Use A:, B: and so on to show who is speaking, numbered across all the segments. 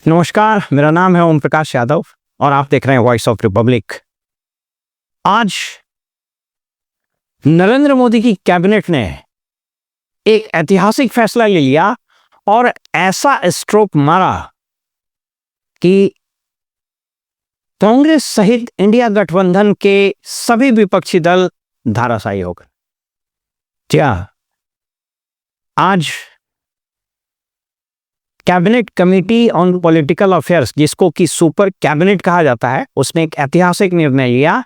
A: नमस्कार, मेरा नाम है ओम प्रकाश यादव और आप देख रहे हैं वॉइस ऑफ रिपब्लिक। आज नरेंद्र मोदी की कैबिनेट ने एक ऐतिहासिक फैसला ले लिया और ऐसा स्ट्रोक मारा कि कांग्रेस सहित इंडिया गठबंधन के सभी विपक्षी दल धाराशायी हो गए। क्या आज cabinet committee on political affairs, जिसको कि सुपर कैबिनेट कहा जाता है, उसने एक ऐतिहासिक निर्णय लिया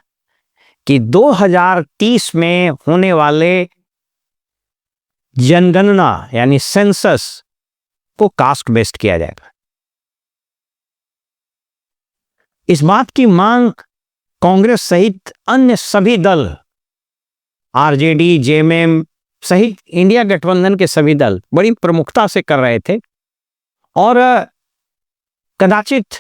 A: कि 2030 में होने वाले जनगणना यानी सेंसस को कास्ट बेस्ड किया जाएगा। इस बात की मांग कांग्रेस सहित अन्य सभी दल, आरजेडी, जेएमएम सहित इंडिया गठबंधन के सभी दल बड़ी प्रमुखता से कर रहे थे और कदाचित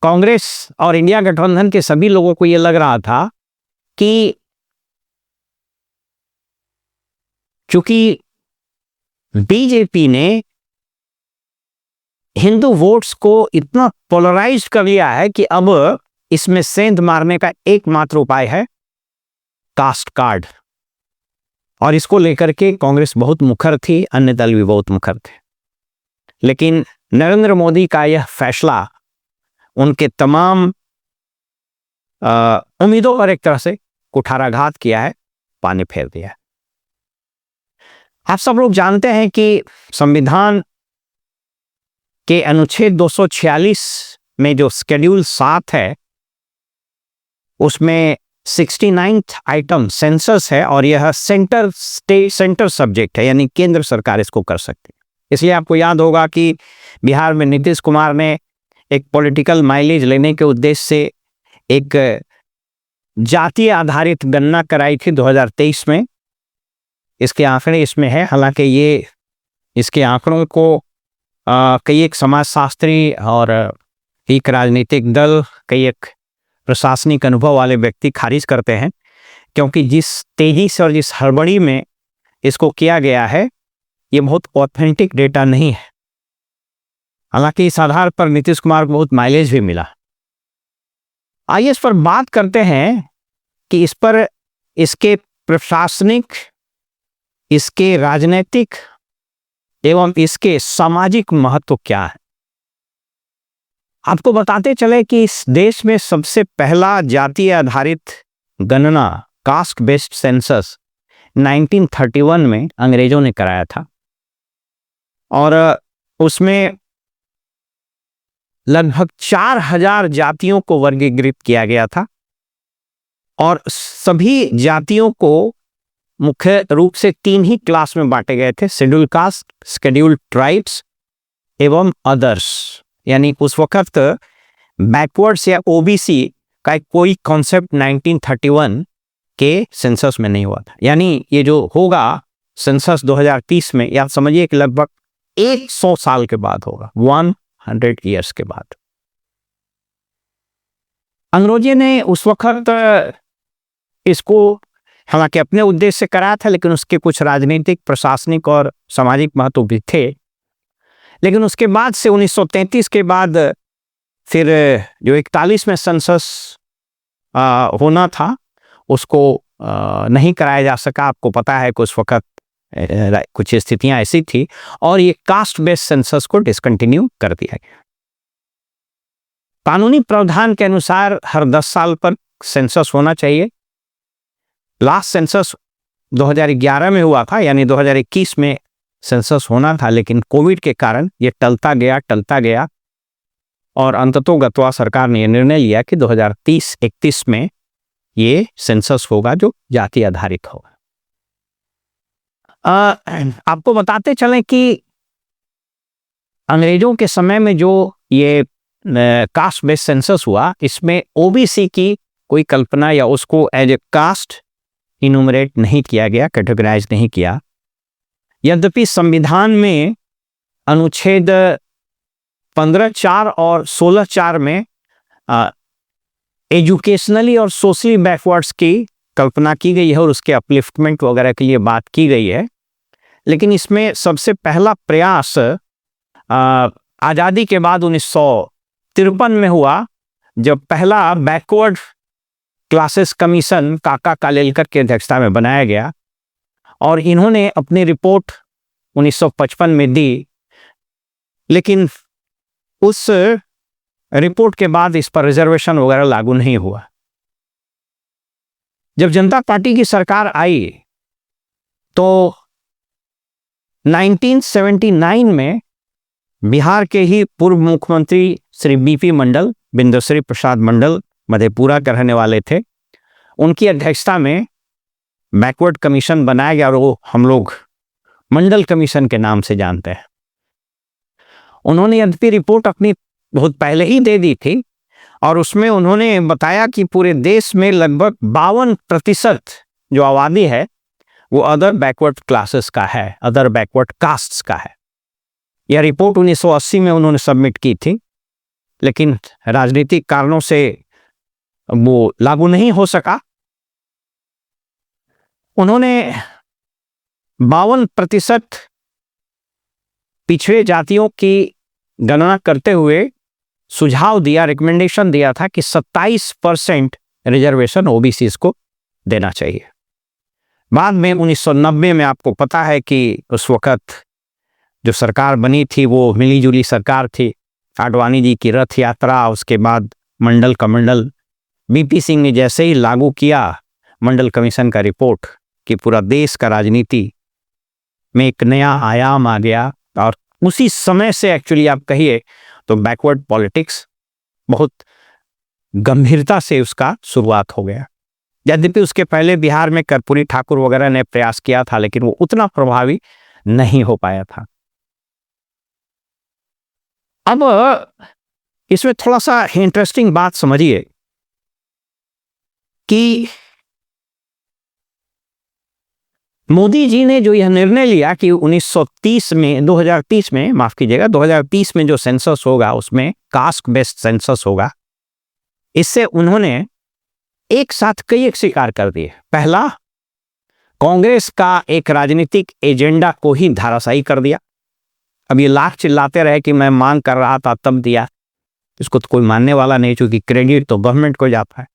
A: कांग्रेस और इंडिया गठबंधन के सभी लोगों को यह लग रहा था कि चूंकि बीजेपी ने हिंदू वोट्स को इतना पोलराइज कर लिया है कि अब इसमें सेंध मारने का एकमात्र उपाय है कास्ट कार्ड, और इसको लेकर के कांग्रेस बहुत मुखर थी, अन्य दल भी बहुत मुखर थे। लेकिन नरेंद्र मोदी का यह फैसला उनके तमाम उम्मीदों पर एक तरह से कुठाराघात किया है, पानी फेर दिया है। आप सब लोग जानते हैं कि संविधान के अनुच्छेद 246 में जो शेड्यूल 7 है, उसमें 69th आइटम सेंसस है और यह सेंटर सब्जेक्ट है, यानी केंद्र सरकार इसको कर सकती है। इसलिए आपको याद होगा कि बिहार में नीतीश कुमार ने एक पॉलिटिकल माइलेज लेने के उद्देश्य से एक जातीय आधारित गणना कराई थी 2023 में। इसके आंकड़े इसमें है। हालांकि ये इसके आंकड़ों को कई एक समाजशास्त्री और एक राजनीतिक दल, कई एक प्रशासनिक अनुभव वाले व्यक्ति खारिज करते हैं, क्योंकि जिस तेजी से और जिस हड़बड़ी में इसको किया गया है, ये बहुत ऑथेंटिक डेटा नहीं है। हालांकि इस आधार पर नीतीश कुमार को बहुत माइलेज भी मिला। आइए इस पर बात करते हैं कि इस पर इसके प्रशासनिक, इसके राजनीतिक एवं इसके सामाजिक महत्व क्या है। आपको बताते चले कि इस देश में सबसे पहला जातीय आधारित गणना, कास्ट बेस्ड सेंसस, 1931 में अंग्रेजों ने कराया था और उसमें लगभग 4000 जातियों को वर्गीकृत किया गया था और सभी जातियों को मुख्य रूप से 3 ही क्लास में बांटे गए थे: शेड्यूल कास्ट, शेड्यूल ट्राइब्स एवं अदर्स। यानी उस वक्त बैकवर्ड्स या ओबीसी का कोई कॉन्सेप्ट 1931 के सेंसस में नहीं हुआ था। यानी ये जो होगा सेंसस 2030 में, या समझिए कि लगभग 100 साल के बाद होगा, 100 ईयर्स के बाद। अंग्रेजों ने उस वक्त इसको हालांकि अपने उद्देश्य से कराया था, लेकिन उसके कुछ राजनीतिक, प्रशासनिक और सामाजिक महत्व भी थे। लेकिन उसके बाद से 1933 के बाद फिर जो 41 में सेंसस होना था, उसको नहीं कराया जा सका। आपको पता है कि उस वक्त कुछ स्थितियां ऐसी थी और ये कास्ट बेस्ड सेंसस को डिसकंटिन्यू कर दिया गया। कानूनी प्रावधान के अनुसार हर 10 साल पर सेंसस होना चाहिए। लास्ट सेंसस 2011 में हुआ था, यानी 2021 में सेंसस होना था, लेकिन कोविड के कारण ये टलता गया और अंततोगत्वा सरकार ने यह निर्णय लिया कि 2030-31 में ये सेंसस होगा जो जाति आधारित होगा। आपको बताते चलें कि अंग्रेजों के समय में जो ये कास्ट बेस्ड सेंसस हुआ, इसमें ओबीसी की कोई कल्पना या उसको एज ए कास्ट इनुमरेट नहीं किया गया, कैटेगराइज नहीं किया। यद्यपि संविधान में अनुच्छेद 15(4) और 16(4) में एजुकेशनली और सोशली बैकवर्ड्स की कल्पना की गई है और उसके अपलिफ्टमेंट वगैरह के लिए बात की गई है। लेकिन इसमें सबसे पहला प्रयास आज़ादी के बाद 1953 में हुआ, जब पहला बैकवर्ड क्लासेस कमीशन काका कालेलकर की अध्यक्षता में बनाया गया और इन्होंने अपनी रिपोर्ट 1955 में दी, लेकिन उस रिपोर्ट के बाद इस पर रिजर्वेशन वगैरह लागू नहीं हुआ। जब जनता पार्टी की सरकार आई तो 1979 में बिहार के ही पूर्व मुख्यमंत्री श्री बीपी मंडल, बिंदुश्री प्रसाद मंडल मधेपुरा के रहने वाले थे, उनकी अध्यक्षता में बैकवर्ड कमीशन बनाया गया और वो हम लोग मंडल कमीशन के नाम से जानते हैं। उन्होंने यद्यपि रिपोर्ट अपनी बहुत पहले ही दे दी थी और उसमें उन्होंने बताया कि पूरे देश में लगभग 52% जो आबादी है वो अदर बैकवर्ड क्लासेस का है, अदर बैकवर्ड कास्ट्स का है। यह रिपोर्ट 1980 में उन्होंने सबमिट की थी, लेकिन राजनीतिक कारणों से वो लागू नहीं हो सका। उन्होंने 52% पिछड़े जातियों की गणना करते हुए सुझाव दिया, रिकमेंडेशन दिया था कि 27% रिजर्वेशन ओबीसी को देना चाहिए। बाद में 1990 में आपको पता है कि उस वक्त जो सरकार बनी थी वो मिलीजुली सरकार थी। आडवाणी जी की रथ यात्रा, उसके बाद मंडल का मंडल, बीपी सिंह ने जैसे ही लागू किया मंडल कमीशन का रिपोर्ट कि पूरा देश का राजनीति में एक नया आयाम आ गया और उसी समय से एक्चुअली आप कहिए तो बैकवर्ड पॉलिटिक्स बहुत गंभीरता से उसका शुरुआत हो गया। यद्यपि उसके पहले बिहार में कर्पूरी ठाकुर वगैरह ने प्रयास किया था, लेकिन वो उतना प्रभावी नहीं हो पाया था। अब इसमें थोड़ा सा इंटरेस्टिंग बात समझिए कि मोदी जी ने जो यह निर्णय लिया कि 2030 में माफ कीजिएगा 2030 में जो सेंसस होगा उसमें कास्ट बेस्ड सेंसस होगा, इससे उन्होंने एक साथ कई एक स्वीकार कर दिए। पहला, कांग्रेस का एक राजनीतिक एजेंडा को ही धराशायी कर दिया। अब ये लाख चिल्लाते रहे कि मैं मांग कर रहा था तब दिया, इसको तो कोई मानने वाला नहीं, क्योंकि क्रेडिट तो गवर्नमेंट को जाता है।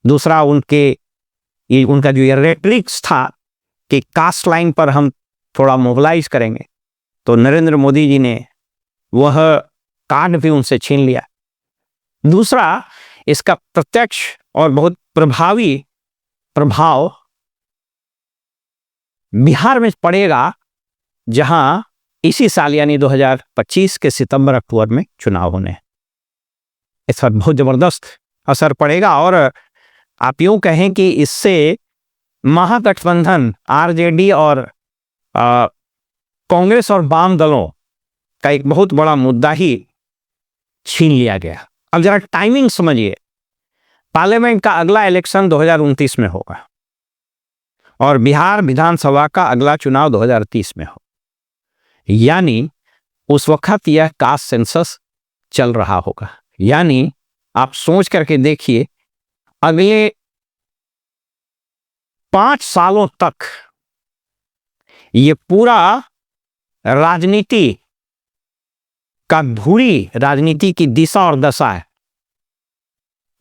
A: दूसरा, उनका जो ये रेटरिक्स था कि कास्ट लाइन पर हम थोड़ा मोबिलाइज करेंगे, तो नरेंद्र मोदी जी ने वह कार्ड भी उनसे छीन लिया। दूसरा, इसका प्रत्यक्ष और बहुत प्रभावी प्रभाव बिहार में पड़ेगा, जहां इसी साल यानी 2025 के सितंबर अक्टूबर में चुनाव होने हैं। इस पर बहुत जबरदस्त असर पड़ेगा और आप यूं कहें कि इससे महागठबंधन आरजेडी और कांग्रेस और वाम दलों का एक बहुत बड़ा मुद्दा ही छीन लिया गया। अब जरा टाइमिंग समझिए, पार्लियामेंट का अगला इलेक्शन 2029 में होगा और बिहार विधानसभा का अगला चुनाव 2030 में हो, यानी उस वक्त यह कास्ट सेंसस चल रहा होगा। यानी आप सोच करके देखिए, अगले 5 सालों तक ये पूरा राजनीति का धुरी, राजनीति की दिशा और दशा है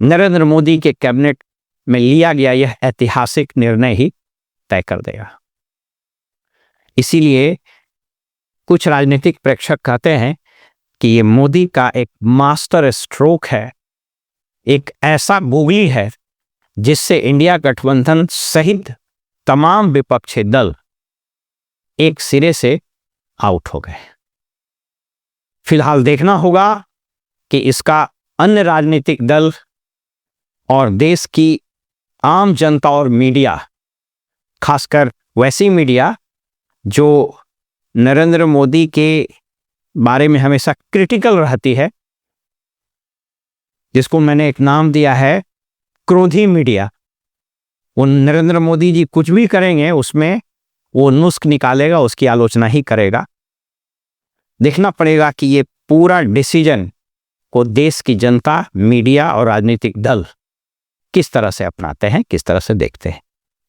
A: नरेंद्र मोदी के कैबिनेट में लिया गया यह ऐतिहासिक निर्णय ही तय कर देगा। इसीलिए कुछ राजनीतिक प्रेक्षक कहते हैं कि ये मोदी का एक मास्टर स्ट्रोक है, एक ऐसा बुगली है जिससे इंडिया गठबंधन सहित तमाम विपक्षी दल एक सिरे से आउट हो गए। फिलहाल देखना होगा कि इसका अन्य राजनीतिक दल और देश की आम जनता और मीडिया, खासकर वैसी मीडिया जो नरेंद्र मोदी के बारे में हमेशा क्रिटिकल रहती है, जिसको मैंने एक नाम दिया है क्रोधी मीडिया, वो नरेंद्र मोदी जी कुछ भी करेंगे उसमें वो नुस्ख निकालेगा, उसकी आलोचना ही करेगा। देखना पड़ेगा कि ये पूरा डिसीजन को देश की जनता, मीडिया और राजनीतिक दल किस तरह से अपनाते हैं, किस तरह से देखते हैं।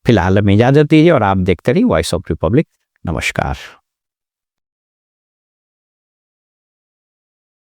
A: फिलहाल हमें इजाजत दीजिए और आप देखते रहिए वॉइस ऑफ रिपब्लिक। नमस्कार।